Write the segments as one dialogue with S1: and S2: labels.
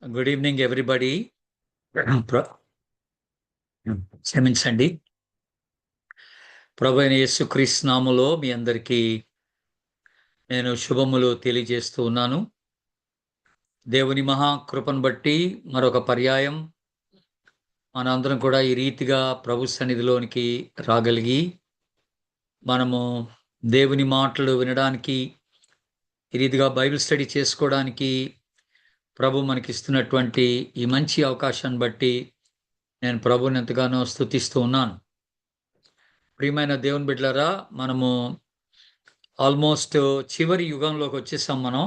S1: Good evening everybody. క్షమించండి. ప్రభు అయిన యేసుక్రీస్తు నామములో మీ అందరికీ నేను శుభములు తెలియజేస్తూ ఉన్నాను. దేవుని మహా కృపను బట్టి మరొక పర్యాయం మనందరం కూడా ఈ రీతిగా ప్రభు సన్నిధిలోనికి రాగలిగి మనము దేవుని మాటలు వినడానికి, ఈ రీతిగా బైబిల్ స్టడీ చేసుకోవడానికి ప్రభు మనకిస్తున్నటువంటి ఈ మంచి అవకాశాన్ని బట్టి నేను ప్రభువుని ఎంతగానో స్తుతిస్తూ ఉన్నాను. ప్రియమైన దేవుని బిడ్డలారా, మనము ఆల్మోస్ట్ చివరి యుగంలోకి వచ్చేసాం మనం.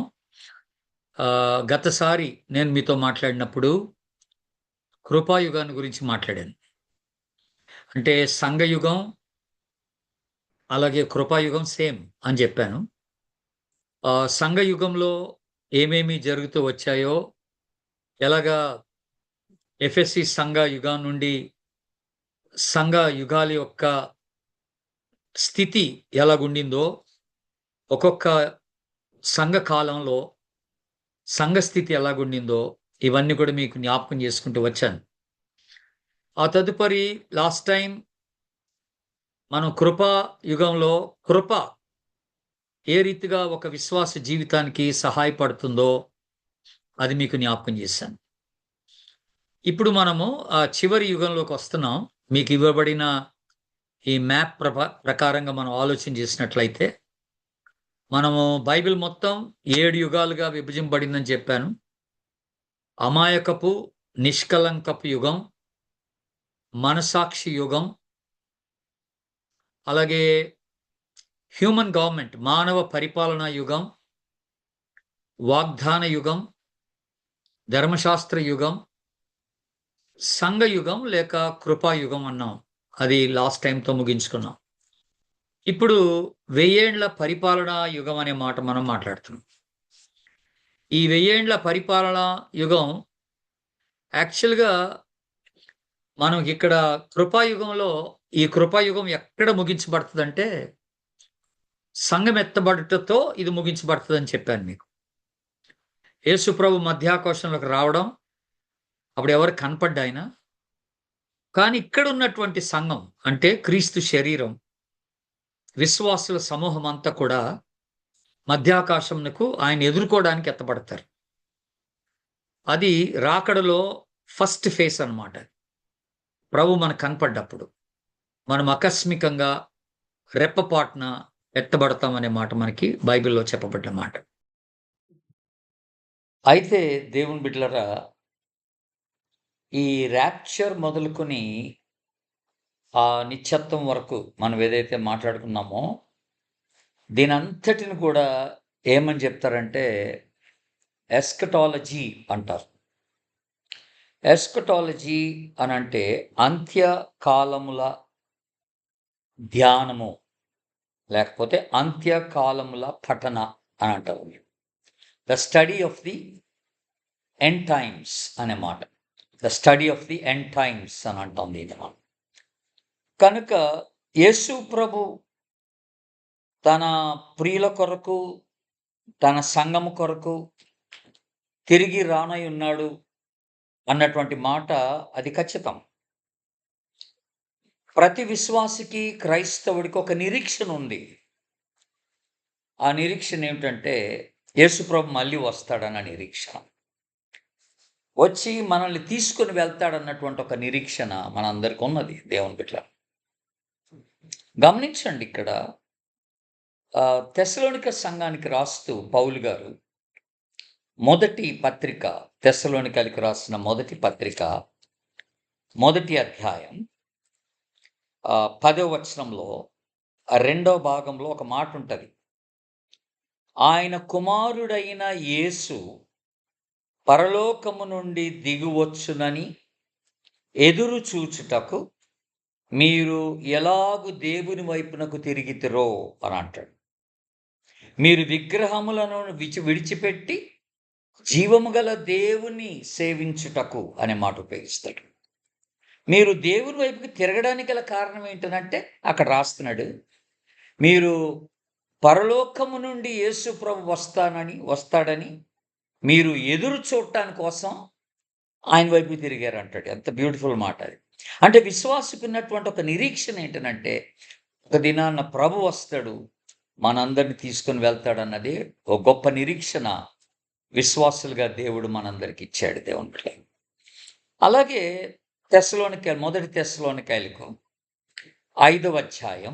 S1: గతసారి నేను మీతో మాట్లాడినప్పుడు కృపాయుగాన్ని గురించి మాట్లాడాను. అంటే సంఘయుగం అలాగే కృపాయుగం సేమ్ అని చెప్పాను. సంఘయుగంలో ఏమేమి జరుగుతూ వచ్చాయో, ఎలాగా ఎఫెసీ సంఘ యుగం నుండి సంఘ యుగాల యొక్క స్థితి ఎలాగుండిందో, ఒక్కొక్క సంఘ కాలంలో సంఘ స్థితి ఎలాగుండిందో ఇవన్నీ కూడా మీకు జ్ఞాపకం చేసుకుంటూ వచ్చాను. ఆ తదుపరి లాస్ట్ టైం మనం కృపా యుగంలో కృప ఏ రీతిగా ఒక విశ్వాస జీవితానికి సహాయపడుతుందో అది మీకు జ్ఞాపకం చేశాను. ఇప్పుడు మనము ఆ చివరి యుగంలోకి వస్తున్నాం. మీకు ఇవ్వబడిన ఈ మ్యాప్ ప్రకారంగా మనం ఆలోచన చేసినట్లయితే మనము బైబిల్ మొత్తం 7 యుగాలుగా విభజింపబడిందని చెప్పాను. అమాయకపు నిష్కలంకపు యుగం, మనసాక్షి యుగం, అలాగే హ్యూమన్ గవర్నమెంట్ మానవ పరిపాలనా యుగం, వాగ్దాన యుగం, ధర్మశాస్త్ర యుగం, సంఘ యుగం లేక కృపాయుగం అన్నాం. అది లాస్ట్ టైంతో ముగించుకున్నాం. ఇప్పుడు 1000 ఏండ్ల పరిపాలనా యుగం అనే మాట మనం మాట్లాడుతున్నాం. ఈ 1000 ఏండ్ల పరిపాలనా యుగం యాక్చువల్‌గా మనం ఇక్కడ కృపాయుగంలో ఈ కృపాయుగం ఎక్కడ ముగించబడుతుందంటే సంఘం ఎత్తబడుటతో ఇది ముగించబడుతుందని చెప్పాను మీకు. యేసు ప్రభు మధ్యాకాశంలోకి రావడం, అప్పుడు ఎవరికి కనపడ్డా ఆయన. కానీ ఇక్కడ ఉన్నటువంటి సంఘం అంటే క్రీస్తు శరీరం, విశ్వాసుల సమూహం అంతా కూడా మధ్యాకాశంకు ఆయన ఎదుర్కోవడానికి ఎత్తబడతారు. అది రాకడలో ఫస్ట్ ఫేస్ అన్నమాట. ప్రభు మనకు కనపడ్డప్పుడు మనం ఆకస్మికంగా రెప్పపాటున ఎత్తబడతామనే మాట మనకి బైబిల్‌లో చెప్పబడ్డ మాట. అయితే దేవుని బిడ్డలారా, ఈ ర్యాప్చర్ మొదలుకొని ఆ నిత్యత్వం వరకు మనం ఏదైతే మాట్లాడుకున్నామో, దీనంతటిని కూడా ఏమని చెప్తారంటే ఎస్కటాలజీ అంటారు. ఎస్కటాలజీ అనంటే అంత్యకాలముల ధ్యానము, లేకపోతే అంత్యకాలముల పఠన అని అంటారు. The study of the end times అనే మాట. The study of the end times అని అంటాం దీన్ని మనం. కనుక యేసు ప్రభు తన ప్రియుల కొరకు, తన సంఘము కొరకు తిరిగి రానై ఉన్నాడు అన్నటువంటి మాట అది ఖచ్చితం. ప్రతి విశ్వాసికి, క్రైస్తవుడికి ఒక నిరీక్షణ ఉంది. ఆ నిరీక్షణ ఏమిటంటే యేసుప్రభు మళ్ళీ వస్తాడన్న నిరీక్షణ. వచ్చి మనల్ని తీసుకొని వెళ్తాడన్నటువంటి ఒక నిరీక్షణ మనందరికి ఉన్నది దేవుని బిడ్డ. గమనించండి, ఇక్కడ తెస్సలోనిక సంఘానికి రాస్తూ పౌలు గారు మొదటి పత్రిక, తెస్సలోనికలకు రాసిన మొదటి పత్రిక, మొదటి అధ్యాయం 10వ వచనంలో 2వ భాగంలో ఒక మాట ఉంటది. ఆయన కుమారుడైన యేసు పరలోకము నుండి దిగువచ్చునని ఎదురు చూచుటకు మీరు ఎలాగు దేవుని వైపునకు తిరిగితిరో అని అంటాడు. మీరు విగ్రహములను విడిచిపెట్టి జీవము గల దేవుని సేవించుటకు అనే మాట ఉపయోగిస్తాడు. మీరు దేవుని వైపుకి తిరగడానికి గల కారణం ఏంటనంటే అక్కడ రాస్తున్నాడు, మీరు పరలోకము నుండి యేసు ప్రభు వస్తాడని మీరు ఎదురు చూడటాని కోసం ఆయన వైపు తిరిగారు అంటాడు. ఎంత బ్యూటిఫుల్ మాట అది. అంటే విశ్వాసకున్నటువంటి ఒక నిరీక్షణ ఏంటనంటే, ఒక దినాన ప్రభు వస్తాడు, మనందరిని తీసుకొని వెళ్తాడన్నది ఒక గొప్ప నిరీక్షణ విశ్వాసులుగా దేవుడు మనందరికి ఇచ్చాడు దేవుని బిడ్డలారా. అలాగే మొదటి తెస్సలోనికైలకు 5వ అధ్యాయం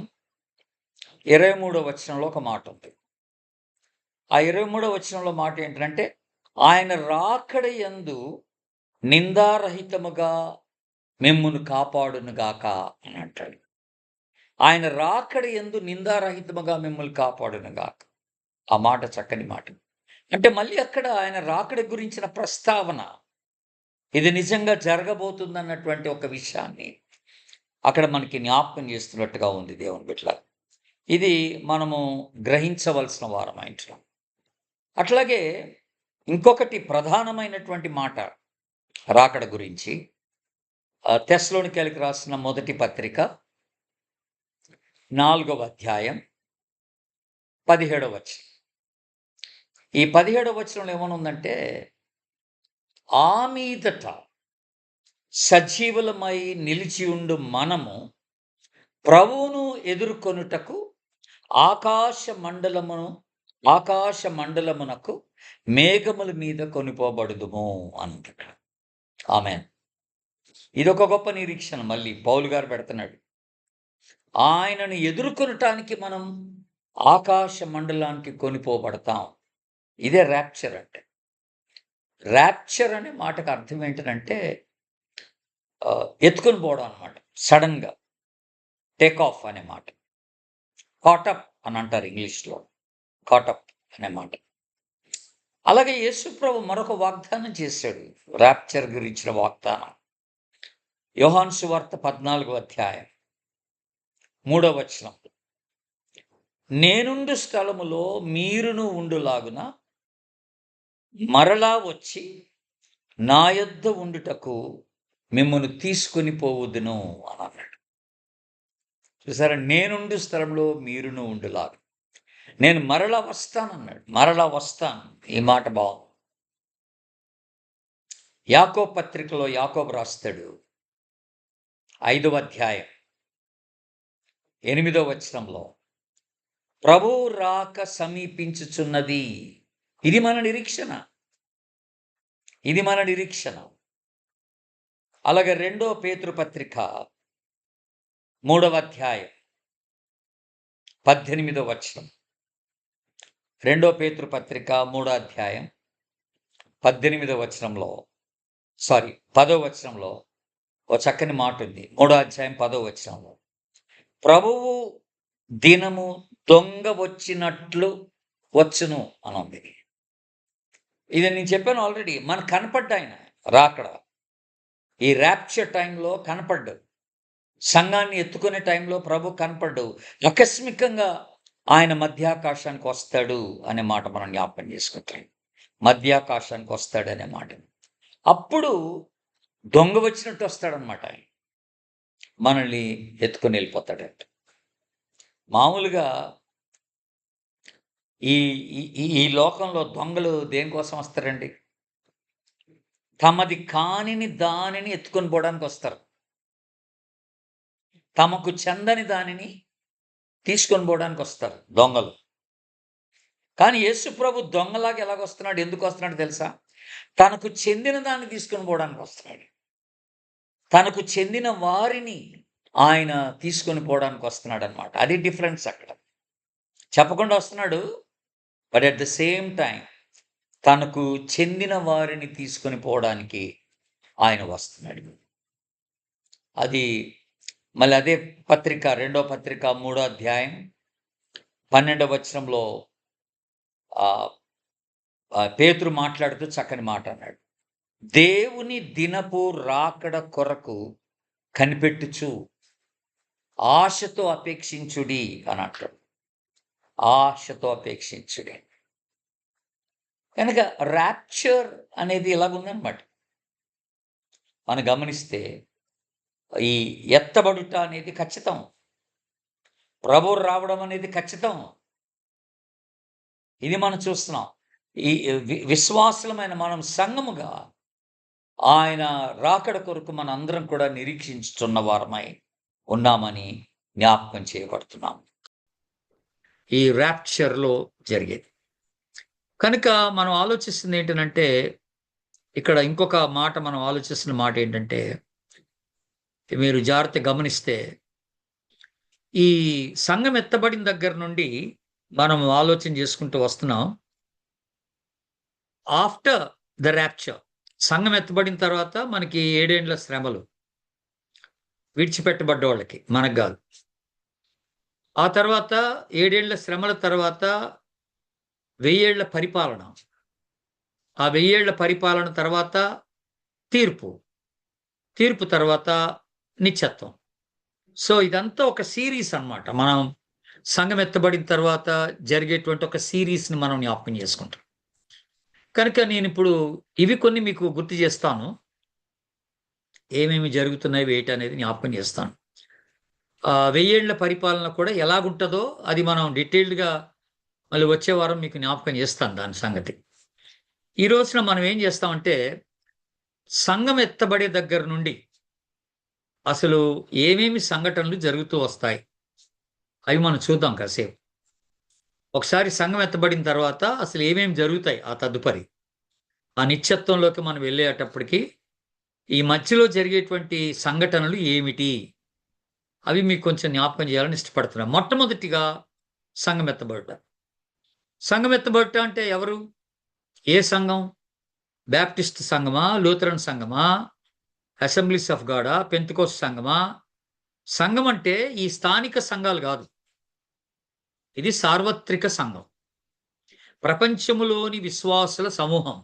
S1: 23వ వచనంలో ఒక మాట ఉంది. ఆ 23వ వచనంలో మాట ఏంటంటే, ఆయన రాకడ యందు నిందారహితముగా మిమ్మును కాపాడునుగాక అని అంటాడు. ఆయన రాకడ యందు నిందారహితముగా మిమ్మల్ని కాపాడునుగాక. ఆ మాట చక్కని మాట. అంటే మళ్ళీ అక్కడ ఆయన రాకడ గురించిన ప్రస్తావన, ఇది నిజంగా జరగబోతుందన్నటువంటి ఒక విషయాన్ని అక్కడ మనకి జ్ఞాపకం చేస్తున్నట్టుగా ఉంది దేవుని బిడ్డలారా. ఇది మనము గ్రహించవలసిన వారం ఇంట్లో. అట్లాగే ఇంకొకటి ప్రధానమైనటువంటి మాట రాకడ గురించి తెస్సలోనికైలకు రాసిన మొదటి పత్రిక 4వ అధ్యాయం 17వ వచనం. ఈ 17వ వచనంలో ఏమనుందంటే, ఆ మీదట సజీవులమై నిలిచియుండు మనము ప్రభువును ఎదుర్కొనుటకు ఆకాశ మండలమునకు మేఘముల మీద కొనిపోబడుదుము అంటాడు. ఆమేన్. ఇదొక గొప్ప నిరీక్షణ. మళ్ళీ పౌలు గారు పెడుతున్నాడు. ఆయనను ఎదుర్కొనటానికి మనం ఆకాశ మండలానికి కొనిపోబడతాం. ఇదే ర్యాప్చర్ అంటే. ర్యాప్చర్ అనే మాటకు అర్థం ఏంటంటే ఎత్తుకొని పోవడం అనమాట. సడన్‌గా టేక్ ఆఫ్ అనే మాట. కాటప్ అని అంటారు ఇంగ్లీష్‌లో. కాటప్ అనే మాట. అలాగే యేసుప్రభు మరొక వాగ్దానం చేశాడు. ర్యాప్చర్ గురించిన వాగ్దానం. యోహాను సువార్త 14వ అధ్యాయం 3వ వచనం. నేనుండు స్థలములో మీరును ఉండులాగున మరలా వచ్చి నా యొద్ద ఉండుటకు మిమ్మును తీసుకొని పోవుదును అని అన్నాడు. చూసారా, నేనుండు స్థలంలో మీరును ఉండులాగు. నేను మరలా వస్తానన్నాడు. మరలా వస్తాను. ఈ మాట బాగుంది. యాకోబు పత్రికలో యాకోబు రాస్తాడు 5వ అధ్యాయం 8వ వచనంలో, ప్రభువు రాక సమీపించుచున్నది. ఇది మన నిరీక్షణ. ఇది మన నిరీక్షణ. అలాగే 2వ పేతురు పత్రిక 3వ అధ్యాయం 18వ వచనం. 2వ పేతురు పత్రిక 3వ అధ్యాయం 18వ వచనంలో 10వ వచనంలో ఓ చక్కని మాట ఉంది. 3వ అధ్యాయం 10వ వచనంలో, ప్రభువు దినము దొంగ వచ్చినట్లు వచ్చును అని ఉంది. ఇది నేను చెప్పాను ఆల్రెడీ. మనకు కనపడ్డ ఆయన రాకడ. ఈ ర్యాప్చర్ టైంలో కనపడ్డు. సంఘాన్ని ఎత్తుకునే టైంలో ప్రభు కనపడ్డు. ఆకస్మికంగా ఆయన మధ్యాకాశానికి వస్తాడు అనే మాట మనం జ్ఞాపకం చేసుకుంటాం. మధ్యాకాశానికి వస్తాడు అనే మాట. అప్పుడు దొంగ వచ్చినట్టు వస్తాడనమాట. ఆయన మనల్ని ఎత్తుకొని వెళ్ళిపోతాడంట. మామూలుగా ఈ ఈ లోకంలో దొంగలు దేనికోసం వస్తారండి? తమది కానిని దానిని ఎత్తుకొని పోవడానికి వస్తారు. తమకు చెందని దానిని తీసుకొని పోవడానికి వస్తారు దొంగలు. కానీ యేసు ప్రభు దొంగలాగా ఎలాగొస్తున్నాడు, ఎందుకు వస్తున్నాడు తెలుసా? తనకు చెందిన దాన్ని తీసుకొని పోవడానికి వస్తున్నాడు. తనకు చెందిన వారిని ఆయన తీసుకొని పోవడానికి వస్తున్నాడు అనమాట. అది డిఫరెన్స్ అక్కడ. చెప్పకుండా వస్తున్నాడు, but at the same time తనకు చెందిన వారిని తీసుకొని పోవడానికి ఆయన వస్తున్నాడు. అది మళ్ళీ అదే పత్రిక 2వ పత్రిక 3వ అధ్యాయం 12వ వచనంలో పేతురు మాట్లాడుతూ చక్కని మాట అన్నాడు. దేవుని దినపు రాకడ కొరకు కనిపెట్టుచు ఆశతో అపేక్షించుడి అని అంటాడు. ఆశతో అపేక్షించుడి. కనుక ర్యాప్చర్ అనేది ఇలాగుందనమాట. మనం గమనిస్తే ఈ ఎత్తబడుట అనేది ఖచ్చితం. ప్రభువు రావడం అనేది ఖచ్చితం. ఇది మనం చూస్తున్నాం. ఈ విశ్వాసులమైన మనం సంఘముగా ఆయన రాకడ కొరకు మనందరం కూడా నిరీక్షించుతున్న వారమై ఉన్నామని జ్ఞాపకం చేయబడుతున్నాం. ఈ ర్యాప్చర్‌లో జరిగేది. కనుక మనం ఆలోచిస్తుంది ఏంటనంటే, ఇక్కడ ఇంకొక మాట మనం ఆలోచిస్తున్న మాట ఏంటంటే, మీరు జాగ్రత్తగా గమనిస్తే, ఈ సంఘం ఎత్తబడిన దగ్గర నుండి మనం ఆలోచన చేసుకుంటూ వస్తున్నాం. ఆఫ్టర్ ద ర్యాప్చర్, సంఘం ఎత్తబడిన తర్వాత మనకి 7 ఏండ్ల శ్రమలు. విడిచిపెట్టబడ్డోళ్ళకి, మనకు గాదు. ఆ తర్వాత 7 ఏండ్ల శ్రమల తర్వాత 1000 ఏళ్ల పరిపాలన. ఆ 1000 ఏళ్ల పరిపాలన తర్వాత తీర్పు. తీర్పు తర్వాత నిత్యత్వం. సో, ఇదంతా ఒక సీరీస్ అన్నమాట. మనం సంఘం ఎత్తబడిన తర్వాత జరిగేటువంటి ఒక సీరీస్‌ని మనం జ్ఞాపకం చేసుకుంటాం. కనుక నేనిప్పుడు ఇవి కొన్ని మీకు గుర్తు చేస్తాను. ఏమేమి జరుగుతున్నాయి వేటనేది జ్ఞాపకం చేస్తాను. 1000 ఏళ్ల పరిపాలన కూడా ఎలాగుంటదో అది మనం డీటెయిల్డ్‌గా మళ్ళీ వచ్చే వారం మీకు జ్ఞాపకం చేస్తాను దాని సంగతి. ఈ రోజున మనం ఏం చేస్తామంటే, సంఘం ఎత్తబడే దగ్గర నుండి అసలు ఏమేమి సంఘటనలు జరుగుతూ వస్తాయి, అవి మనం చూద్దాం కాసేపు. ఒకసారి సంఘం ఎత్తబడిన తర్వాత అసలు ఏమేమి జరుగుతాయి ఆ తదుపరి. ఆ నిత్యత్వంలోకి మనం వెళ్ళేటప్పటికి ఈ మధ్యలో జరిగేటువంటి సంఘటనలు ఏమిటి? అవి మీకు కొంచెం జ్ఞాపకం చేయాలని ఇష్టపడుతున్నాను. మొట్టమొదటిగా సంఘం ఎత్తబడుట. సంఘం ఎత్తబడుట అంటే ఎవరు? ఏ సంఘం? Baptist Sangma? Lutheran Sangma? Assemblies of గాడా? Pentecost సంఘమా? సంఘం అంటే ఈ స్థానిక సంఘాలు గాదు. ఇది సార్వత్రిక సంఘం. ప్రపంచములోని విశ్వాసుల సమూహం.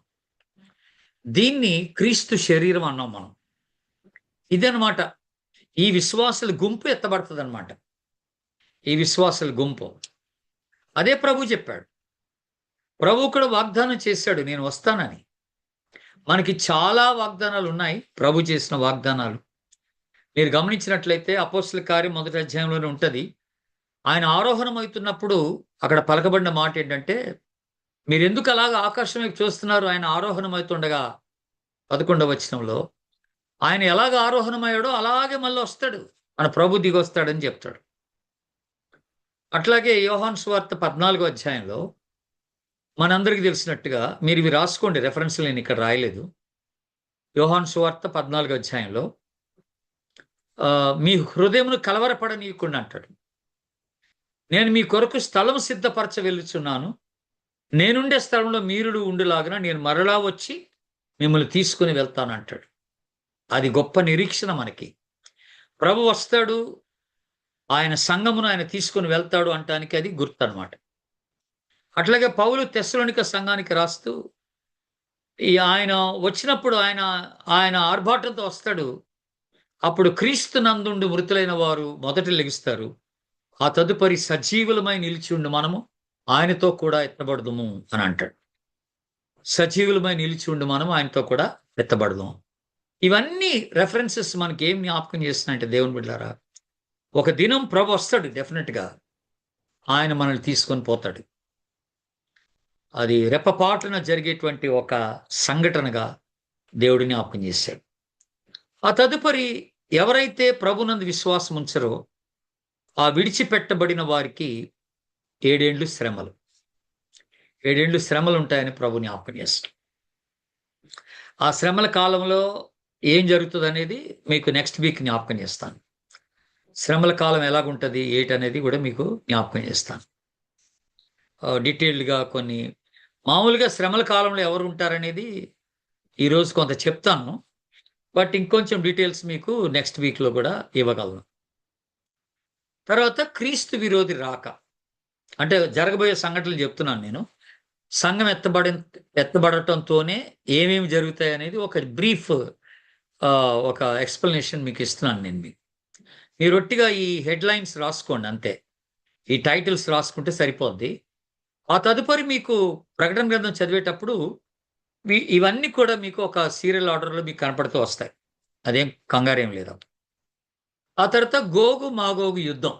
S1: దీన్ని క్రీస్తు శరీరం అన్నాం మనం. ఇదనమాట. ఈ విశ్వాసుల గుంపు ఎత్తబడతదనమాట. ఈ విశ్వాసుల గుంపు. అదే ప్రభు చెప్పాడు. ప్రభువు కూడా వాగ్దానం చేశాడు, నేను వస్తానని. మనకి చాలా వాగ్దానాలున్నాయి. ప్రభు చేసిన వాగ్దానాలు. మీరు గమనించినట్లయితే అపోస్తలుల కార్యం మొదటి అధ్యాయంలోనే ఉంటది. ఆయన ఆరోహణమవుతున్నప్పుడు అక్కడ పలకబడిన మాటేంటంటే, మీరెందుకు అలాగా ఆకాశం వైపు చూస్తున్నారు? ఆయన ఆరోహణమవుతుండగా 11వ వచనంలో, ఆయన ఎలాగ ఆరోహణమయ్యాడో అలాగే మళ్ళొస్తాడు. మన ప్రభు దిగొస్తాడని చెప్తాడు. అట్లాగే యోహాను సువార్త 14వ అధ్యాయంలో మనందరికీ తెలిసినట్టుగా, మీరివి రాసుకోండి, రెఫరెన్స్‌లు నేనిక్కడ రాయలేదు. యోహాను సువార్త 14వ అధ్యాయంలో మీ హృదయమును కలవరపడనీయకుండా అంటాడు. నేను మీ కొరకు స్థలం సిద్ధపరచ వెళ్ళుచున్నాను. నేనుండే స్థలంలో మీరుడు ఉండులాగున నేను మరలా వచ్చి మిమ్మల్ని తీసుకొని వెళ్తానంటాడు. అది గొప్ప నిరీక్షణ మనకి. ప్రభు వస్తాడు, ఆయన సంఘమును ఆయన తీసుకొని వెళ్తాడు అంటానికి అది గుర్తనమాట. అట్లాగే పౌలు తెస్సలోనిక సంఘానికి రాస్తూ, ఆయన వచ్చినప్పుడు ఆయన ఆర్భాటంతో వస్తాడు. అప్పుడు క్రీస్తు నందుండు మృతులైన వారు మొదట లెగుస్తారు. ఆ తదుపరి సజీవులమై నిలిచి ఉండు మనము ఆయనతో కూడా ఎత్తబడదుము అని అంటాడు. సజీవులమై నిలిచి ఉండు మనం ఆయనతో కూడా ఎత్తబడదాం. ఇవన్నీ రెఫరెన్సెస్ మనకి ఏం జ్ఞాపకం చేస్తున్నాయంటే, దేవుని బిడ్డలారా, ఒక దినం ప్రభు వస్తాడు డెఫినెట్‌గా. ఆయన మనల్ని తీసుకొని పోతాడు. అది రెప్పపాటున జరిగేటువంటి ఒక సంఘటనగా దేవుడు జ్ఞాపకం చేశాడు. ఆ తదుపరి ఎవరైతే ప్రభునందు విశ్వాసం ఉంచరో ఆ విడిచిపెట్టబడిన వారికి 7 ఏండ్లు శ్రమలు. 7 ఏండ్లు శ్రమలుంటాయని ప్రభు జ్ఞాపకం చేస్తాడు. ఆ శ్రమల కాలంలో ఏం జరుగుతదనేది మీకు నెక్స్ట్ వీక్ జ్ఞాపకం చేస్తాను. శ్రమల కాలం ఎలాగుంటది, ఏటనేది గూడా మీకు జ్ఞాపకం చేస్తాను. డీటెయిల్డ్‌గా కొన్ని మామూలుగా శ్రమల కాలంలో ఎవరుంటారనేది ఈరోజు కొంత చెప్తాను. బట్ ఇంకొంచెం డీటెయిల్స్ మీకు నెక్స్ట్ వీక్‌లో గూడా ఇవ్వగలను. తర్వాత క్రీస్తు విరోధి రాక. అంటే జరగబోయే సంఘటనలు చెప్తున్నాను నేను. సంఘం ఎత్తబడటంతోనే ఏమేమి జరుగుతాయనేది ఒక బ్రీఫ్ ఒక ఎక్స్‌ప్లనేషన్ మీకు ఇస్తున్నాను నేను మీకు. మీరొట్టిగా ఈ హెడ్‌లైన్స్ రాసుకోండి అంతే. ఈ టైటిల్స్ రాసుకుంటే సరిపోద్ది. ఆ తదుపరి మీకు ప్రకటన గ్రంథం చదివేటప్పుడు ఇవన్నీ కూడా మీకు ఒక సీరియల్ ఆర్డర్‌లో మీకు కనపడుతూ వస్తాయి. అదేం కంగారేం లేదు. ఆ తర్వాత గోగు, మాగోగు యుద్ధం.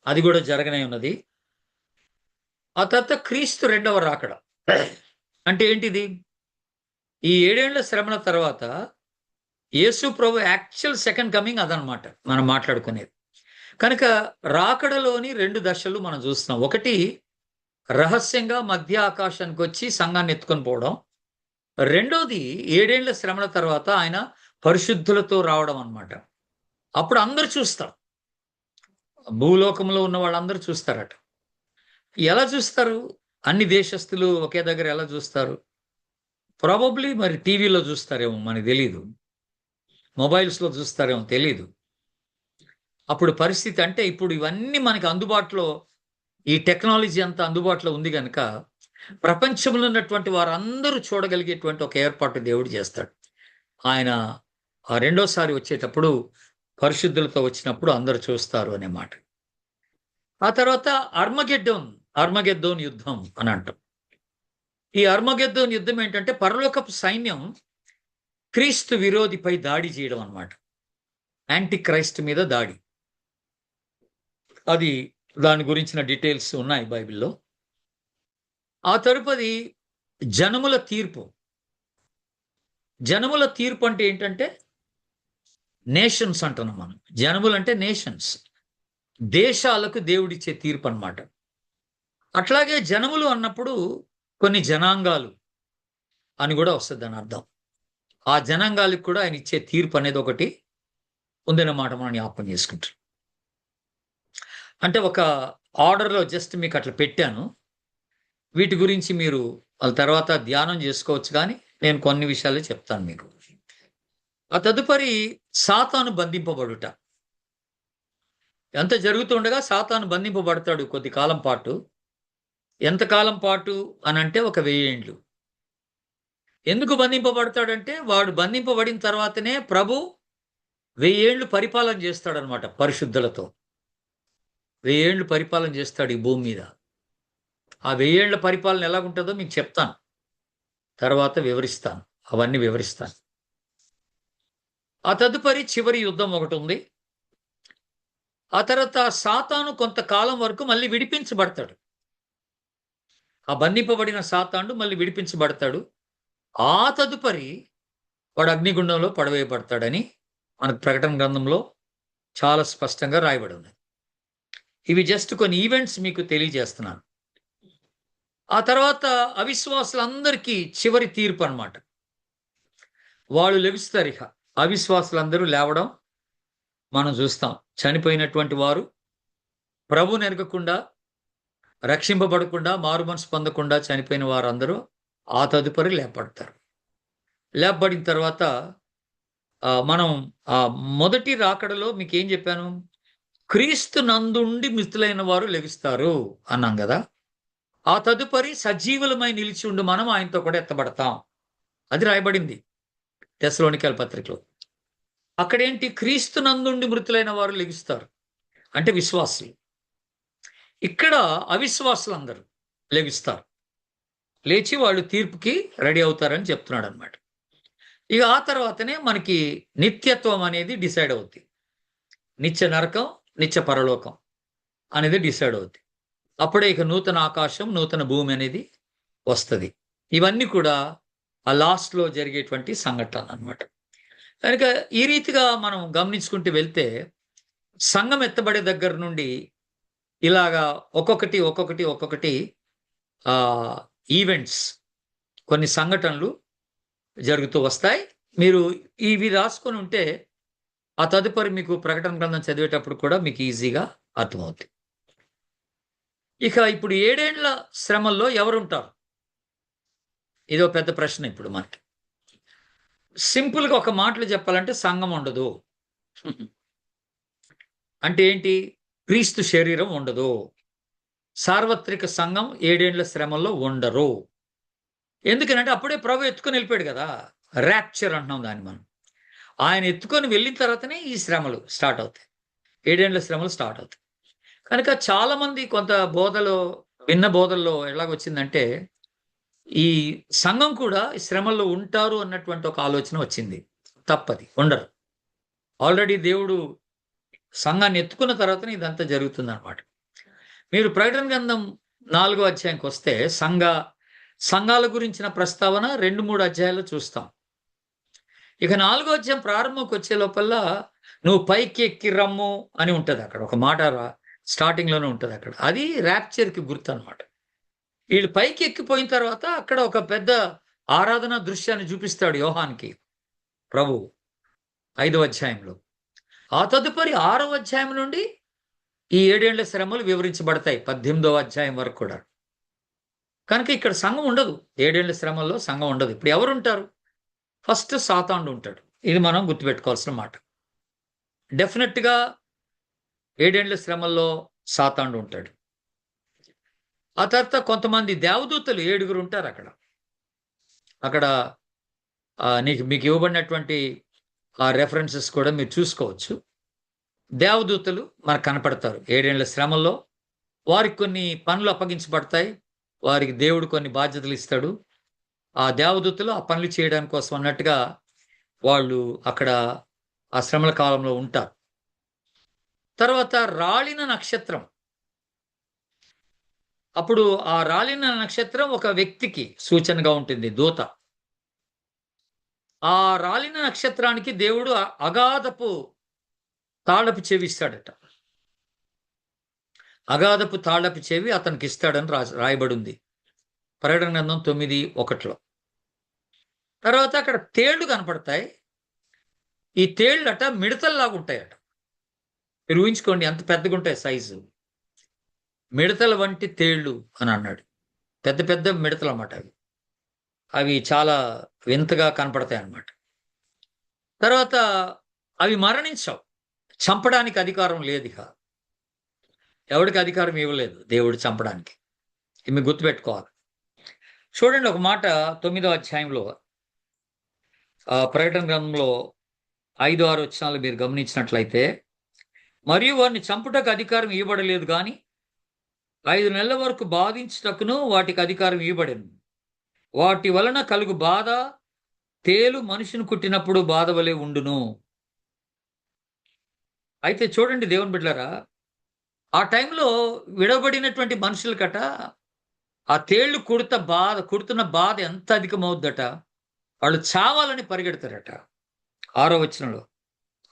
S1: అది గూడా జరగనే ఉన్నది. ఆ తర్వాత క్రీస్తు రెండవ రాకడ. అంటే ఏంటిది? ఈ 7 ఏండ్ల శ్రమల తర్వాత యేసు ప్రభు యాక్చువల్ సెకండ్ కమింగ్ అదనమాట మనం మాట్లాడుకునేది. కనుక రాకడలోని 2 దశలు మనం చూస్తున్నాం. ఒకటి రహస్యంగా మధ్య ఆకాశానికొచ్చి సంఘాన్ని ఎత్తుకొని పోవడం. రెండోది 7 ఏండ్ల శ్రమల తర్వాత ఆయన పరిశుద్ధులతో రావడం అన్నమాట. అప్పుడు అందరూ చూస్తారు. భూలోకంలో ఉన్న వాళ్ళందరూ చూస్తారట. ఎలా చూస్తారు? అన్ని దేశస్థులు ఒకే దగ్గర ఎలా చూస్తారు? ప్రాబబ్లీ మరి టీవీలో చూస్తారేమో మనకు తెలీదు. మొబైల్స్‌లో చూస్తారేమో తెలీదు. అప్పుడు పరిస్థితి అంటే ఇప్పుడు ఇవన్నీ మనకు అందుబాటులో ఈ టెక్నాలజీ అంతా అందుబాటులో ఉంది గనక ప్రపంచంలో ఉన్నటువంటి వారందరూ చూడగలిగేటువంటి ఒక ఏర్పాటు దేవుడు చేస్తాడు. ఆయన ఆ రెండోసారి వచ్చేటప్పుడు పరిశుద్ధులతో వచ్చినప్పుడు అందరూ చూస్తారు అనే మాట. ఆ తర్వాత అర్మగెద్దోన్ యుద్ధం అని అంటాం. ఈ అర్మగెద్దోన్ యుద్ధం ఏంటంటే పరలోకపు సైన్యం క్రీస్తు విరోధిపై దాడి చేయడం అన్నమాట. యాంటీ క్రైస్ట్ మీద దాడి. అది దాని గురించిన డీటెయిల్స్ ఉన్నాయి బైబిల్‌లో. ఆ తరుపది జనముల తీర్పు. జనముల తీర్పు అంటే ఏంటంటే నేషన్స్ అంటున్నాం మనం. జనములంటే నేషన్స్. దేశాలకు దేవుడిచ్చే తీర్పు అన్నమాట. అట్లాగే జనములు అన్నప్పుడు కొన్ని జనాంగాలు అని కూడా వస్తది దాని అర్థం. ఆ జనాంగాలకు కూడా ఆయన ఇచ్చే తీర్పు అనేది ఒకటి ఉందన్నమాట మనం జ్ఞాపకం చేసుకుంటాం. అంటే ఒక ఆర్డర్‌లో జస్ట్ మీకు అట్లా పెట్టాను. వీటి గురించి మీరు తర్వాత ధ్యానం చేసుకోవచ్చు గానీ, నేను కొన్ని విషయాలే చెప్తాను మీకు. ఆ తదుపరి సాతాను బంధింపబడుట. ఎంత జరుగుతుండగా సాతాను బంధింపబడతాడు కొద్ది కాలం పాటు. ఎంతకాలం పాటు అనంటే ఒక 1000 ఏండ్లు. ఎందుకు బంధింపబడతాడంటే వాడు బంధింపబడిన తర్వాతనే ప్రభు 1000 ఏండ్లు పరిపాలన చేస్తాడనమాట పరిశుద్ధులతో. 1000 ఏండ్లు పరిపాలన చేస్తాడు ఈ భూమి మీద. ఆ 1000 ఏండ్ల పరిపాలన ఎలాగుంటదో మీకు చెప్తాను. తర్వాత వివరిస్తాను. అవన్నీ వివరిస్తాను. ఆ తదుపరి చివరి యుద్ధం ఒకటుంది. ఆ తర్వాత సాతాను కొంతకాలం వరకు మళ్ళీ విడిపించబడతాడు. ఆ బంధింపబడిన సాతానుడు మళ్ళీ విడిపించబడతాడు. ఆ తదుపరి వాడు అగ్నిగుండంలో పడవేయబడతాడని మనకు ప్రకటన గ్రంథంలో చాలా స్పష్టంగా రాయబడి ఉంది. ఇవి జస్ట్ కొన్ని ఈవెంట్స్ మీకు తెలియజేస్తున్నాను. ఆ తర్వాత అవిశ్వాసులందరికీ చివరి తీర్పు అన్నమాట. వాళ్ళు లెగుస్తారిక. అవిశ్వాసులందరూ లేవడం మనం చూస్తాం. చనిపోయినటువంటి వారు ప్రభువుని ఎరగకుండా, రక్షింపబడకుండా, మారుమనసు పొందకుండా చనిపోయిన వారందరూ ఆ తదుపరి లేపబడతారు. లేపబడిన తర్వాత మనం మొదటి రాకడలో మీకేం చెప్పాను? క్రీస్తు నందుండి మృతులైన వారు లెగుస్తారు అన్నాం గదా! ఆ తదుపరి సజీవులమై నిలిచి ఉండు మనం ఆయనతో కూడా ఎత్తబడతాం. అది రాయబడింది తెస్సలోనికల పత్రికలో. అక్కడేంటి? క్రీస్తు నందుండి మృతులైన వారు లెగుస్తారు. అంటే విశ్వాసులు. ఇక్కడ అవిశ్వాసులందరూ లెగుస్తారు. లేచి వాళ్ళు తీర్పుకి రెడీ అవుతారని చెప్తున్నాడన్నమాట. ఇక ఆ తర్వాతనే మనకి నిత్యత్వం అనేది డిసైడ్ అవుద్ది. నిత్య నరకం, నిత్య పరలోకం అనేది డిసైడ్ అవుద్ది. అప్పుడే ఇక నూతన ఆకాశం, నూతన భూమి అనేది వస్తది. ఇవన్నీ కూడా ఆ లాస్ట్‌లో జరిగేటువంటి సంఘటనలన్నమాట. కనుక ఈ రీతిగా మనం గమనించుకుంటూ వెళ్తే సంఘం ఎత్తబడే దగ్గర నుండి ఇలాగా ఒక్కొక్కటి ఈవెంట్స్ కొన్ని సంఘటనలు జరుగుతూ వస్తాయి. మీరు ఇవి రాసుకొని ఉంటే ఆ తదుపరి మీకు ప్రకటన గ్రంథం చదివేటప్పుడు కూడా మీకు ఈజీగా అర్థమవుద్ది. ఇక ఇప్పుడు 7 ఏండ్ల శ్రమల్లో ఎవరుంటారు? ఇదో పెద్ద ప్రశ్న ఇప్పుడు మనకి. సింపుల్‌గా ఒక మాటలో చెప్పాలంటే సంఘం ఉండదు. అంటే ఏంటి? క్రీస్తు శరీరం ఉండదు. సార్వత్రిక సంఘం 7 ఏండ్ల శ్రమల్లో ఉండరు. ఎందుకనంటే అప్పుడే ప్రభు ఎత్తుకొని వెళ్ళిపోయాడు గదా! రాప్చర్ అంటున్నాం దాన్ని మనం. ఆయన ఎత్తుకొని వెళ్ళిన తర్వాతనే ఈ శ్రమలు స్టార్ట్ అవుతాయి. 7 ఏండ్ల శ్రమలు స్టార్ట్ అవుతాయి. కనుక చాలామంది కొంత భిన్న బోధల్లో ఎలాగొచ్చిందంటే, ఈ సంఘం కూడా శ్రమల్లో ఉంటారు అన్నటువంటి ఒక ఆలోచన వచ్చింది. తప్పది. ఉండరు. ఆల్రెడీ దేవుడు సంఘాన్ని ఎత్తుకున్న తర్వాతనే ఇదంతా జరుగుతుందన్నమాట. మీరు ప్రకటన గ్రంథం 4వ అధ్యాయంకొస్తే సంఘాల గురించిన ప్రస్తావన 2-3 అధ్యాయాల్లో చూస్తాం. ఇక 4వ అధ్యాయం ప్రారంభంకి వచ్చే లోపల నువ్వు పైకి ఎక్కి రమ్ము అని ఉంటది అక్కడ. ఒక మాట స్టార్టింగ్‌లోనే ఉంటది అక్కడ. అది రాప్చర్‌కి గుర్తనమాట. వీళ్ళు పైకి ఎక్కిపోయిన తర్వాత అక్కడ ఒక పెద్ద ఆరాధనా దృశ్యాన్ని చూపిస్తాడు యోహానుకి ప్రభువు 5వ అధ్యాయంలో. ఆ తదుపరి 6వ అధ్యాయం నుండి ఈ 7 ఏళ్ల శ్రమలు వివరించబడతాయి 18వ అధ్యాయం వరకు కూడా. కనుక ఇక్కడ సంఘం ఉండదు. 7 ఏళ్ల శ్రమల్లో సంఘం ఉండదు. ఇప్పుడు ఎవరుంటారు? ఫస్ట్ సాతానుడు ఉంటాడు. ఇది మనం గుర్తుపెట్టుకోవాల్సిన మాట. డెఫినెట్‌గా 7 ఏళ్ల శ్రమల్లో సాతానుడు ఉంటాడు. ఆ తర్వాత కొంతమంది దేవదూతలు 7గురు ఉంటారు అక్కడ. అక్కడ మీకు ఇవ్వబడినటువంటి ఆ రెఫరెన్సెస్ కూడా మీరు చూసుకోవచ్చు. దేవదూతలు మనకు కనపడతారు. 7 ఏళ్ల శ్రమల్లో వారికి కొన్ని పనులు అప్పగించబడతాయి. వారికి దేవుడు కొన్ని బాధ్యతలు ఇస్తాడు. ఆ దేవదూతలు ఆ పనులు చేయడానికి కోసం అన్నట్టుగా వాళ్ళు అక్కడ ఆ శ్రమల కాలంలో ఉంటారు. తర్వాత రాలిన నక్షత్రం. అప్పుడు ఆ రాలిన నక్షత్రం ఒక వ్యక్తికి సూచనగా ఉంటుంది, దూత. ఆ రాలిన నక్షత్రానికి దేవుడు అగాధపు తాళపు చెవి ఇస్తాడట. అగాధపు తాళపు చెవి అతనికి ఇస్తాడని రాయబడింది ప్రకటన గ్రంథం 9:1. తర్వాత అక్కడ తేళ్లు కనపడతాయి. ఈ తేళ్లట మిడతల్లాగా ఉంటాయట. మీరు ఊహించుకోండి ఎంత పెద్దగా ఉంటాయి సైజు. మిడతల వంటి తేళ్లు అని అన్నాడు. పెద్ద పెద్ద మిడతలు అన్నమాట అవి. అవి చాలా వింతగా కనపడతాయి అన్నమాట. తర్వాత అవి మరణించవు. చంపడానికి అధికారం లేదు ఇక. ఎవడికి అధికారం ఇవ్వలేదు దేవుడు చంపడానికి. ఇవి గుర్తుపెట్టుకోవాలి. చూడండి ఒక మాట 9వ అధ్యాయంలో ప్రకటన గ్రంథంలో 5-6 వచనాలు మీరు గమనించినట్లయితే, మరియు వారిని చంపుటకు అధికారం ఇవ్వబడలేదు గాని 5 నెలల వరకు బాధించుటకును వాటికి అధికారం ఇవ్వబడింది. వాటి వలన కలుగు బాధ తేలు మనిషిని కుట్టినప్పుడు బాధ వలె ఉండును. అయితే చూడండి దేవుని బిడ్డలారా, ఆ టైంలో విడవబడినటువంటి మనుషులకట ఆ తేళ్లు కుడుతున్న బాధ ఎంత అధికమవుద్దట. వాళ్ళు చావాలని పరిగెడతారట. 6వ వచనంలో,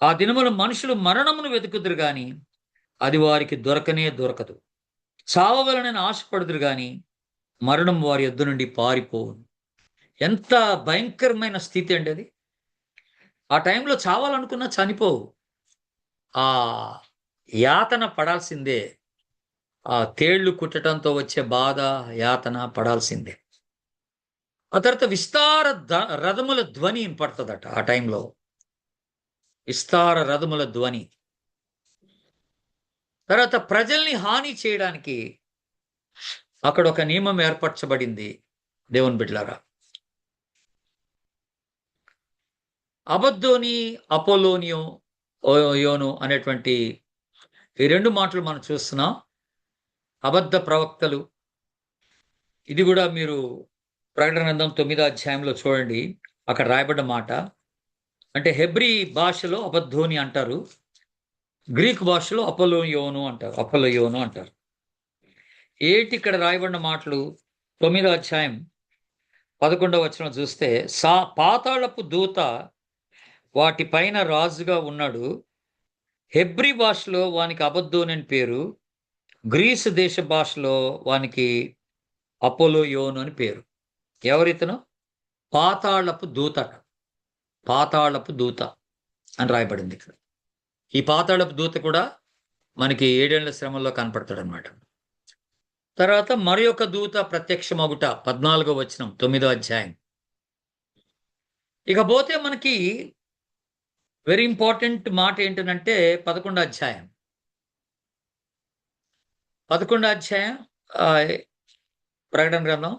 S1: ఆ దినముల మనుషులు మరణమును వెతుకుదురు గాని అది వారికి దొరకనే దొరకదు. చావవలనని ఆశపడుదురు గాని మరణం వారి యొద్ద నుండి పారిపోవు. ఎంత భయంకరమైన స్థితి అండి అది. ఆ టైంలో చావాలనుకున్నా చనిపోవు. ఆ యాతన పడాల్సిందే. ఆ తేళ్లు కుట్టడంతో వచ్చే బాధ, యాతన పడాల్సిందే. ఆ తర్వాత విస్తార రథముల ధ్వని వినపడుతుందట ఆ టైంలో. విస్తార రథముల ధ్వని. తర్వాత ప్రజల్ని హాని చేయడానికి అక్కడ ఒక నియమం ఏర్పరచబడింది దేవుని బిడ్డలారా. అబద్దోని, అపోలోనియోను అనేటువంటి ఈ 2 మాటలు మనం చూస్తున్నాం. అబద్ధ ప్రవక్తలు. ఇది కూడా మీరు ప్రకటన గ్రంథం 9వ అధ్యాయంలో చూడండి. అక్కడ రాయబడ్డ మాట. అంటే హెబ్రీ భాషలో అబద్దోని అంటారు. గ్రీక్ భాషలో అపోలోయోను అంటారు. ఏంటి ఇక్కడ రాయబడిన మాటలు? 9వ అధ్యాయం 11వ వచనం చూస్తే, పాతాళపు దూత వాటి పైన రాజుగా ఉన్నాడు. హెబ్రీ భాషలో వానికి అబద్దోని అని పేరు. గ్రీసు దేశ భాషలో వానికి అపోలోయోను అని పేరు. ఎవరితను? పాతాళపు దూత అని రాయబడింది ఇక్కడ. ఈ పాతాళపు దూత కూడా మనకి 7 ఏళ్ల శ్రమల్లో కనపడతాడు అనమాట. తర్వాత మరి ఒక దూత ప్రత్యక్షమగుట 14వ వచనం 9వ అధ్యాయం. ఇకపోతే మనకి వెరీ ఇంపార్టెంట్ మాట ఏంటంటే 11వ అధ్యాయం. 11వ అధ్యాయం ప్రకటన గ్రంథం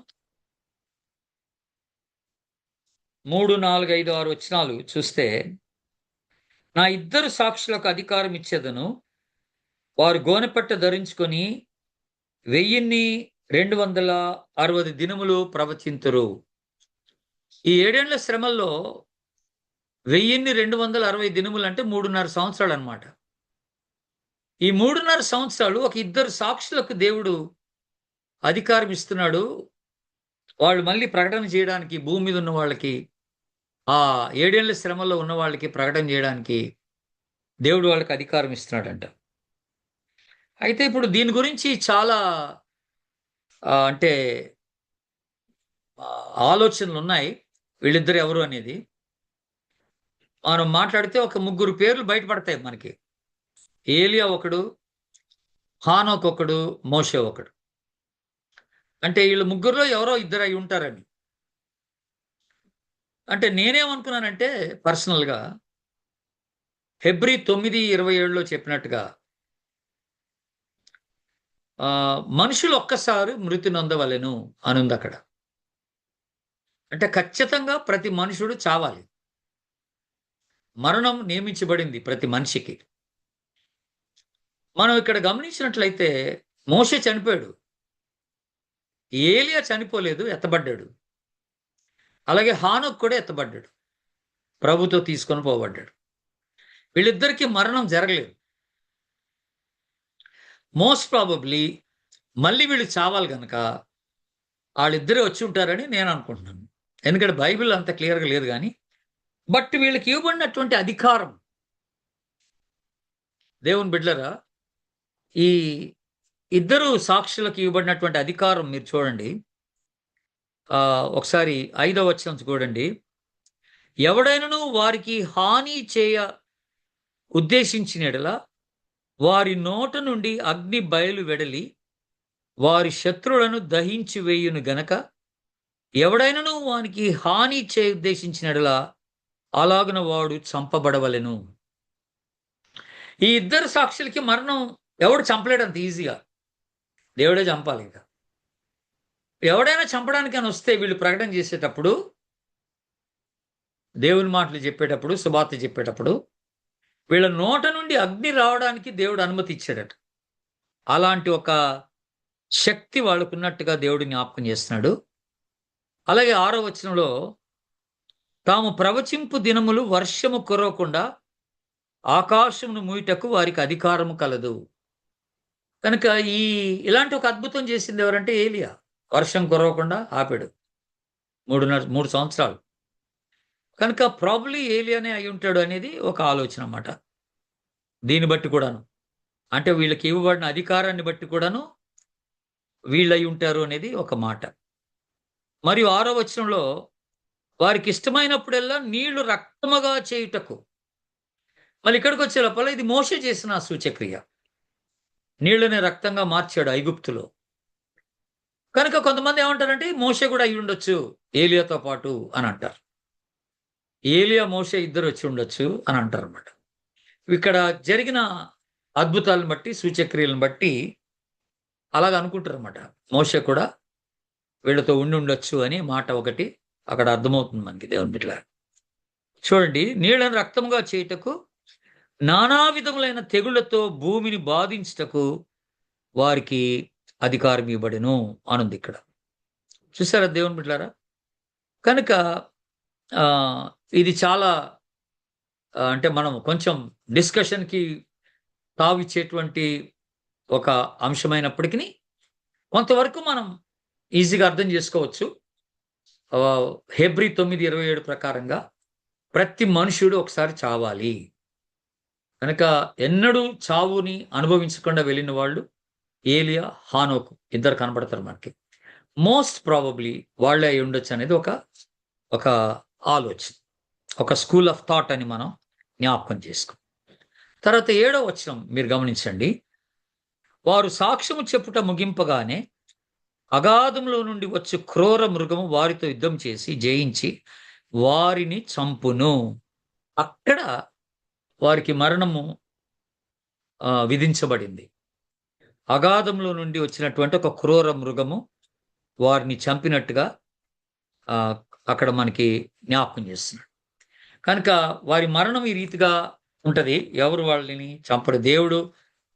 S1: 3, 4, 5, 6 వచనాలు చూస్తే, నా 2 సాక్షులకు అధికారం ఇచ్చేదను. వారు గోనెపట్ట ధరించుకొని 1260 దినములు ప్రవచింతురు. ఈ 7 ఏళ్ల శ్రమల్లో 1260 దినములు అంటే 3.5 సంవత్సరాలు అన్నమాట. ఈ 3.5 సంవత్సరాలు ఒక 2 సాక్షులకు దేవుడు అధికారం ఇస్తున్నాడు. వాళ్ళు మళ్ళీ ప్రకటన చేయడానికి, భూమి మీద ఉన్న వాళ్ళకి, ఆ 7 ఏళ్ల శ్రమలో ఉన్న వాళ్ళకి ప్రకటన చేయడానికి దేవుడు వాళ్ళకి అధికారం ఇస్తున్నాడంట. అయితే ఇప్పుడు దీని గురించి చాలా అంటే ఆలోచనలున్నాయి. వీళ్ళిద్దరు ఎవరు అనేది. మనం మాట్లాడితే ఒక ముగ్గురు పేర్లు బయటపడతాయి మనకి. ఏలియా ఒకడు, హానోక్ ఒకడు, మోషే ఒకడు. అంటే ఈళ్ళు ముగ్గురిలో ఎవరో ఇద్దరు అయి ఉంటారని. అంటే నేనేమనుకున్నానంటే పర్సనల్‌గా హెబ్రీ 9:27లో చెప్పినట్టుగా మనుషులు ఒక్కసారి మృతి నొందవలెను అనుందక్కడ. అంటే ఖచ్చితంగా ప్రతి మనుషుడు చావాలి. మరణం నియమించబడింది ప్రతి మనిషికి. మనం ఇక్కడ గమనించినట్లయితే మోషే చనిపోయాడు. ఏలియా చనిపోలేదు, ఎత్తబడ్డాడు. అలాగే హానోక్ కూడా ఎత్తబడ్డాడు. ప్రభుతో తీసుకొని పోబడ్డాడు. వీళ్ళిద్దరికీ మరణం జరగలేదు. మోస్ట్ ప్రాబబ్లీ మళ్ళీ వీళ్ళు చావాలి గనక ఆళ్ళిద్దరే వచ్చి ఉంటారని నేను అనుకుంటున్నాను. ఎందుకంటే బైబిల్ అంత క్లియర్‌గా లేదు గానీ, బట్ వీళ్ళకి ఇవ్వబడినటువంటి అధికారం దేవుని బిడ్డలారా, ఈ ఇద్దరు సాక్షులకు ఇవ్వబడినటువంటి అధికారం మీరు చూడండి. ఒకసారి 5వ వచనం చూడండి. ఎవడైనను వారికి హాని చేయ ఉద్దేశించిన యెడల వారి నోట నుండి అగ్ని బయలు వెడలి వారి శత్రువులను దహించి వేయును గనక ఎవడైనను వానికి హాని చేయ ఉద్దేశించిన యెడల అలాగున వాడు చంపబడవలెను. ఈ ఇద్దరు సాక్షులకి మరణం ఎవడు చంపలేడు అంత ఈజీగా. దేవుడే చంపాలి ఇక. ఎవడైనా చంపడానికని వస్తే వీళ్ళు ప్రకటన చేసేటప్పుడు, దేవుని మాటలు చెప్పేటప్పుడు, సువార్త చెప్పేటప్పుడు వీళ్ళ నోట నుండి అగ్ని రావడానికి దేవుడు అనుమతి ఇచ్చాడట. అలాంటి ఒక శక్తి వాళ్ళకున్నట్టుగా దేవుడు జ్ఞాపకం చేస్తున్నాడు. అలాగే 6వ వచనంలో తాము ప్రవచింపు దినములు వర్షము కురవకుండా ఆకాశమును మూయుటకు వారికి అధికారము కలదు. కనుక ఇలాంటి ఒక అద్భుతం చేసింది ఎవరంటే ఏలియా. వర్షం కురవకుండా ఆపాడు. 3 సంవత్సరాలు. కనుక ప్రాబబ్లీ ఏలియానే అయ్యుంటాడు అనేది ఒక ఆలోచన అన్నమాట. దీన్ని బట్టి కూడాను. అంటే వీళ్ళకి ఇవ్వబడిన అధికారాన్ని బట్టి కూడాను వీళ్ళయ్యుంటారు అనేది ఒక మాట. మరియు 6వ వచనంలో వారికిష్టమైనప్పుడెల్లా నీళ్లు రక్తముగా చేయుటకు. మళ్ళీ ఇక్కడికొచ్చే లోపల ఇది మోషే చేసిన సూచక్రియ. నీళ్ళని రక్తంగా మార్చాడు ఐగుప్తులో. కనుక కొంతమంది ఏమంటారంటే మోషే కూడా అయ్యుండొచ్చు ఏలియాతో పాటు అని అంటారు. ఏలియా, మోషే ఇద్దరు వచ్చి ఉండొచ్చు అని అంటారన్నమాట. ఇక్కడ జరిగిన అద్భుతాలను బట్టి, సూచక్రియలను బట్టి అలాగ అనుకుంటారన్నమాట. మోషే కూడా వీళ్ళతో ఉండొచ్చు అని మాట ఒకటి అక్కడ అర్థమవుతుంది మనకి దేవుని బిడ్డలారా. చూడండి, నీళ్లను రక్తముగా చేయుటకు నానా విధములైన తెగుళ్లతో భూమిని బాధించుటకు వారికి అధికారం ఇవ్వబడెను అనుంది ఇక్కడ. చూసారా దేవుని బిడ్డలారా? కనుక ఇది చాలా అంటే మనం కొంచెం డిస్కషన్‌కి తావిచ్చేటువంటి ఒక అంశమైనప్పటికిని కొంతవరకు మనం ఈజీగా అర్థం చేసుకోవచ్చు. హెబ్రీ 9:27 ప్రకారంగా ప్రతి మనుషుడు ఒకసారి చావాలి. కనుక ఎన్నడూ చావుని అనుభవించకుండా వెళ్ళిన వాళ్ళు ఏలియా, హానోకు ఇద్దరు కనపడతారు మనకి. మోస్ట్ ప్రాబబ్లీ వాళ్ళే అయ్యుండొచ్చు అనేది ఒక ఆలోచన. ఒక స్కూల్ ఆఫ్ థాట్ అని మనం జ్ఞాపకం చేసుకో. తర్వాత 7వ వచనం మీరు గమనించండి. వారు సాక్ష్యము చెప్పుట ముగింపగానే అగాధంలో నుండి వచ్చి క్రూర మృగము వారితో యుద్ధం చేసి జయించి వారిని చంపును. అక్కడ వారికి మరణము విధించబడింది. అగాధంలో నుండి వచ్చినటువంటి ఒక క్రూర మృగము వారిని చంపినట్టుగా అక్కడ మనకి జ్ఞాపకం చేస్తున్నాడు. కనుక వారి మరణం ఈ రీతిగా ఉంటది. ఎవరు వాళ్ళని చంపడు. దేవుడు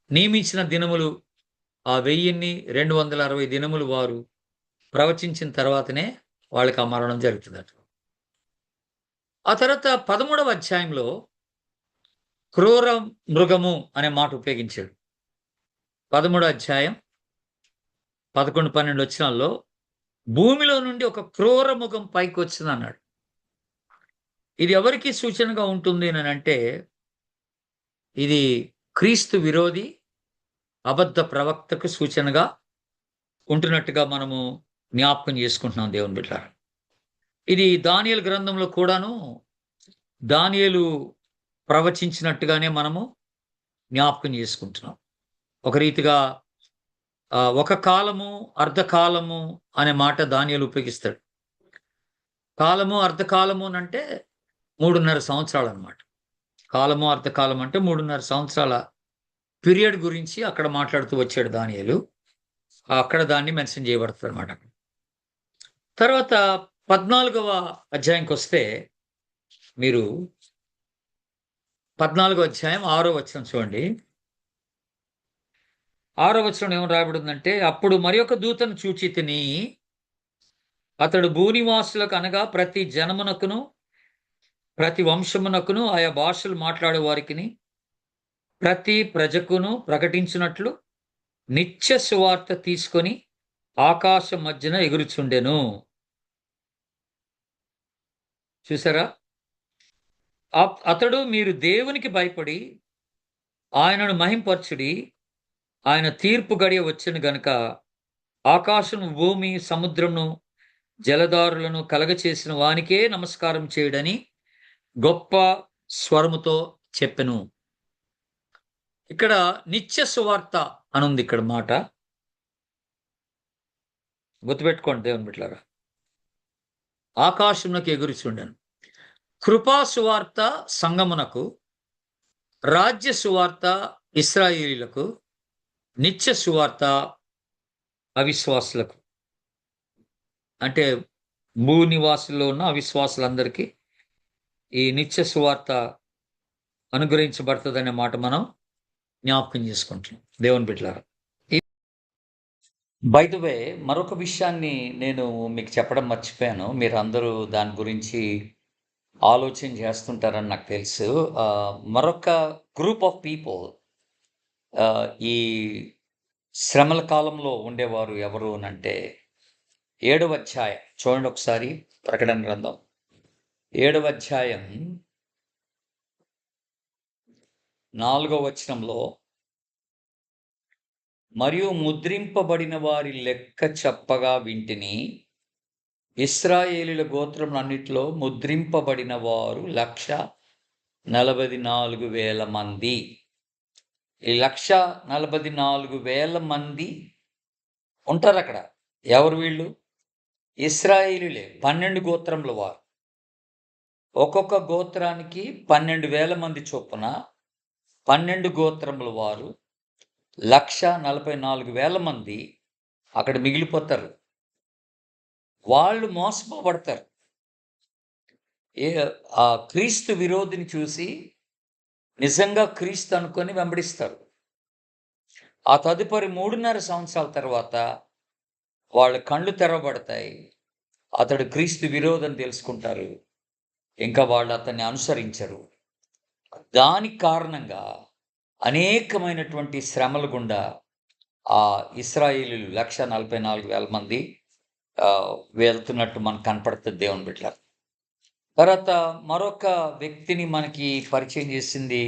S1: నియమించిన దినములు ఆ 1260 దినములు వారు ప్రవచించిన తర్వాతనే వాళ్ళకి ఆ మరణం జరుగుతుందట. ఆ తర్వాత 13వ అధ్యాయంలో క్రూర మృగము అనే మాట ఉపయోగించాడు. 13వ అధ్యాయం 11, 12 వచనాల్లో భూమిలో నుండి ఒక క్రూర ముఖం పైకి వచ్చిందన్నాడు. ఇది ఎవరికి సూచనగా ఉంటుంది అనంటే, ఇది క్రీస్తు విరోధి, అబద్ధ ప్రవక్తకు సూచనగా ఉంటున్నట్టుగా మనము జ్ఞాపకం చేసుకుంటున్నాం దేవుని బిడ్డలారా. ఇది దానియేలు గ్రంథంలో కూడాను దానియేలు ప్రవచించినట్టుగానే మనము జ్ఞాపకం చేసుకుంటున్నాం. ఒక రీతిగా ఒక కాలము, అర్ధకాలము అనే మాట దానియేలు ఉపయోగిస్తాడు. కాలము, అర్ధకాలము అనంటే 3.5 సంవత్సరాలనమాట. కాలము, అర్ధకాలం అంటే 3.5 సంవత్సరాల పీరియడ్ గురించి అక్కడ మాట్లాడుతూ వచ్చాడు దానియేలు. అక్కడ దాన్ని మెన్షన్ చేయబడతదనమాట. తర్వాత 14వ అధ్యాయంకొస్తే మీరు 14వ అధ్యాయం 6వ వచనం చూడండి. 6వ వచనంలో ఏమని రాయబడిందంటే, అప్పుడు మరి ఒక దూతను చూచితిని. అతడు భూనివాసులకు అనగా ప్రతి జనమునకును, ప్రతి వంశమునకును, ఆయా భాషలు మాట్లాడే వారికిని, ప్రతి ప్రజకును ప్రకటించినట్లు నిత్య సువార్త తీసుకొని ఆకాశం మధ్యన ఎగురుచుండెను. చూసారా? అతడు మీరు దేవునికి భయపడి ఆయనను మహింపరచుడి. ఆయన తీర్పు గడియ వచ్చెను గనుక ఆకాశం, భూమి, సముద్రమును, జలధారులను కలగచేసిన వానికే నమస్కారం చేయుడని గొప్ప స్వరముతో చెప్పెను. ఇక్కడ నిత్య సువార్త అనుంది ఇక్కడ మాట. గుర్తుపెట్టుకోండి దేవుని బిడ్డలారా. ఆకాశమునకు ఎగురుచుండెను. కృపా సువార్త సంగమునకు, రాజ్య సువార్త ఇశ్రాయేలీయులకు, నిత్య సువార్త అవిశ్వాసులకు. అంటే భూనివాసుల్లో ఉన్న అవిశ్వాసులందరికీ ఈ నిత్య సువార్త అనుగ్రహించబడుతుందనే మాట మనం జ్ఞాపకం చేసుకుంటున్నాం దేవుని బిడ్డలారా. బై ద వే, మరొక విషయాన్ని నేను మీకు చెప్పడం మర్చిపోయాను. మీరందరూ దాని గురించి ఆలోచన చేస్తుంటారని నాకు తెలుసు. మరొక గ్రూప్ ఆఫ్ పీపుల్ ఈ శ్రమల కాలంలో ఉండేవారు ఎవరు అనంటే, 7వ అధ్యాయం చూడండి ఒకసారి. ప్రకటన గ్రంథం 7వ అధ్యాయం 4వ వచనంలో, మరియు ముద్రింపబడిన వారి లెక్క చెప్పగా వింటిని, ఇశ్రాయేలీయుల గోత్రములన్నిటిలో ముద్రింపబడిన వారు 1,44,000 మంది. ఈ 1,44,000 మంది ఉంటారు అక్కడ. ఎవరు వీళ్ళు? ఇశ్రాయేలీయులే, 12 గోత్రముల వారు. ఒక్కొక్క గోత్రానికి 12,000 మంది చొప్పున 12 గోత్రముల వారు 1,44,000 మంది అక్కడ మిగిలిపోతారు. వాళ్ళు మోసపోబడతారు. ఆ క్రీస్తు విరోధిని చూసి నిజంగా క్రీస్తు అనుకొని వెంబడిస్తారు. ఆ తదుపరి 3.5 సంవత్సరాల తర్వాత వాళ్ళ కళ్ళు తెరవబడతాయి. అతడు క్రీస్తు విరోధని తెలుసుకుంటారు. ఇంకా వాళ్ళు అతన్ని అనుసరించరు. దానికి కారణంగా అనేకమైనటువంటి శ్రమల గుండా ఆ ఇశ్రాయేలీయులు 1,44,000 మంది వెళ్తున్నట్టు మనకు కనపడుతుంది దేవుని బిడ్డలారా. తర్వాత మరొక వ్యక్తిని మనకి పరిచయం చేసింది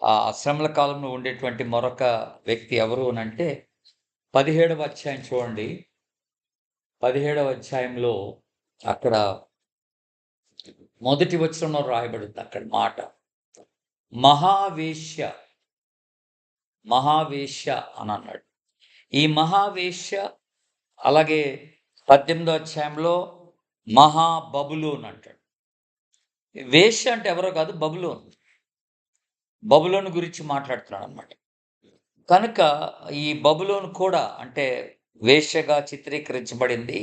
S1: ఆ శ్రమల కాలంలో ఉండేటువంటి మరొక వ్యక్తి ఎవరు అనంటే, 17వ అధ్యాయం చూడండి. 17వ అధ్యాయంలో అక్కడ మొదటి వచనంలో రాయబడింది అక్కడ మాట, మహావేశ్య అని అన్నాడు. ఈ మహావేశ్య, అలాగే 18వ అధ్యాయంలో మహాబబులోన్ అంటాడు. వేశ్య అంటే ఎవరో కాదు, బబులోను గురించి మాట్లాడుతున్నాడు అన్నమాట. కనుక ఈ బబులోను కూడా అంటే వేశ్యగా చిత్రీకరించబడింది.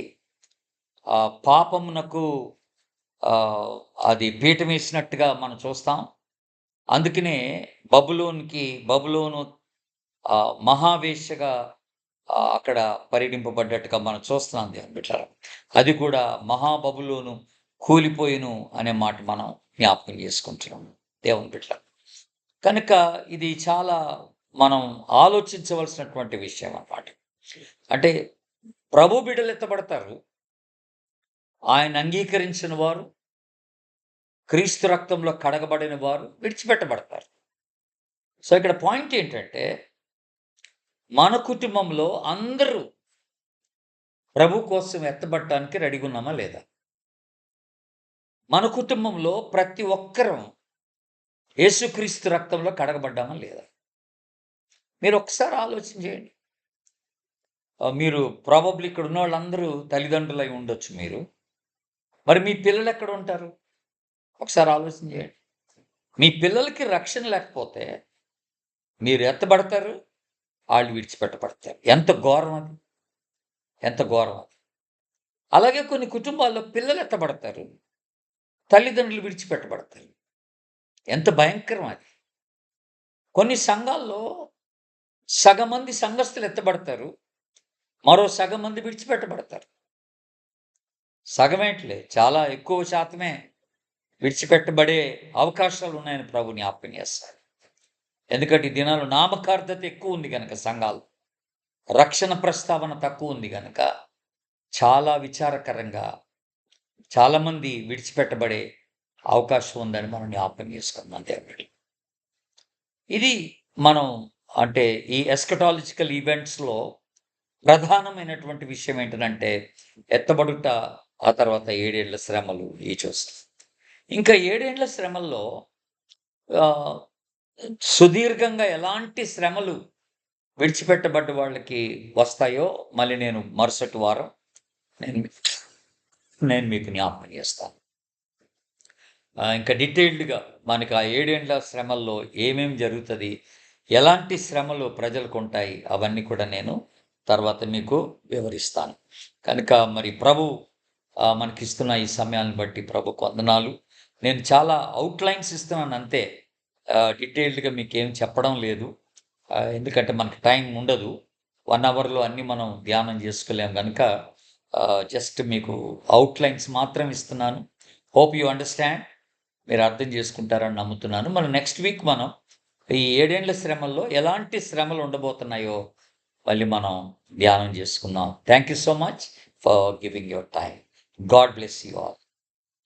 S1: పాపమునకు అది పీఠం వేసినట్టుగా మనం చూస్తాం. అందుకనే బబులోను మహావేశ్యగా అక్కడ పరిగణింపబడ్డట్టుగా మనం చూస్తున్నాం దేవుని బిడ్డలారా. అది కూడా మహాబబులోను కూలిపోయిను అనే మాట మనం జ్ఞాపకం చేసుకుంటున్నాం దేవుని బిడ్డలారా. కనుక ఇది చాలా మనం ఆలోచించవలసినటువంటి విషయం అన్నమాట. అంటే ప్రభు బిడ్డలు ఎత్తబడతారు, ఆయన అంగీకరించిన వారు, క్రీస్తు రక్తంలో కడగబడిన వారు విడిచిపెట్టబడతారు. సో ఇక్కడ పాయింట్ ఏంటంటే, మన కుటుంబంలో అందరూ ప్రభు కోసం ఎత్తబడటానికి రెడీగా ఉన్నామా లేదా? మన కుటుంబంలో ప్రతి ఒక్కరం యేసుక్రీస్తు రక్తంలో కడగబడ్డామా లేదా? మీరు ఒకసారి ఆలోచన చేయండి. మీరు ప్రాబబ్లీ ఇక్కడ ఉన్న వాళ్ళందరూ తల్లిదండ్రులై ఉండొచ్చు మీరు. మరి మీ పిల్లలు ఎక్కడ ఉంటారు? ఒకసారి ఆలోచన చేయండి. మీ పిల్లలకి రక్షణ లేకపోతే మీరు ఎత్తబడతారు, వాళ్ళు విడిచిపెట్టబడతారు. ఎంత ఘోరం అది! ఎంత ఘోరం అది! అలాగే కొన్ని కుటుంబాల్లో పిల్లలు ఎత్తబడతారు, తల్లిదండ్రులు విడిచిపెట్టబడతారు. ఎంత భయంకరం అది! కొన్ని సంఘాల్లో సగం మంది సంఘస్థులు ఎత్తబడతారు, మరో సగం మంది విడిచిపెట్టబడతారు. సగమేంటిలే, చాలా ఎక్కువ శాతమే విడిచిపెట్టబడే అవకాశాలు ఉన్నాయని ప్రభు జ్ఞాపకం చేస్తారు. ఎందుకంటే ఈ దినాల్లో నామకార్థత ఎక్కువ ఉంది కనుక, సంఘాలు రక్షణ ప్రస్తావన తక్కువ ఉంది కనుక చాలా విచారకరంగా చాలామంది విడిచిపెట్టబడే అవకాశం ఉందని మనం జ్ఞాపకం చేసుకున్నాం దేవుడి. ఇది మనం అంటే ఈ ఎస్కటాలజికల్ ఈవెంట్స్లో ప్రధానమైనటువంటి విషయం ఏంటంటే ఎత్తబడుట, ఆ తర్వాత 7 ఏళ్ల శ్రమలు ఈ చూస్తాం. ఇంకా 7 ఏళ్ల శ్రమల్లో సుదీర్ఘంగా ఎలాంటి శ్రమలు విడిచిపెట్టబడ్డ వాళ్ళకి వస్తాయో మళ్ళీ నేను మరుసటి వారం నేను మీకు జ్ఞాపకం చేస్తాను. ఇంకా డీటెయిల్డ్గా మనకి ఆ 7 ఏళ్ల శ్రమల్లో ఏమేమి జరుగుతుంది, ఎలాంటి శ్రమలు ప్రజలకు ఉంటాయి, అవన్నీ కూడా నేను తర్వాత మీకు వివరిస్తాను. కనుక మరి ప్రభు మనకిస్తున్న ఈ సమయాన్ని బట్టి ప్రభుకు వందనాలు. నేను చాలా అవుట్లైన్స్ ఇస్తున్నాను అంతే, డీటెయిల్డ్గా మీకు ఏం చెప్పడం లేదు. ఎందుకంటే మనకి టైం ఉండదు, 1 అవర్లో అన్నీ మనం ధ్యానం చేసుకోలేము కనుక జస్ట్ మీకు అవుట్లైన్స్ మాత్రం ఇస్తున్నాను. హోప్ యూ అండర్స్టాండ్, మీరు అర్థం చేసుకుంటారని నమ్ముతున్నాను. మనం నెక్స్ట్ వీక్ మనం ఈ 7 ఏళ్ల శ్రమల్లో ఎలాంటి శ్రమలు ఉండబోతున్నాయో మళ్ళీ మనం ధ్యానం చేసుకుందాం. Thank you so much for giving your time. God bless you all.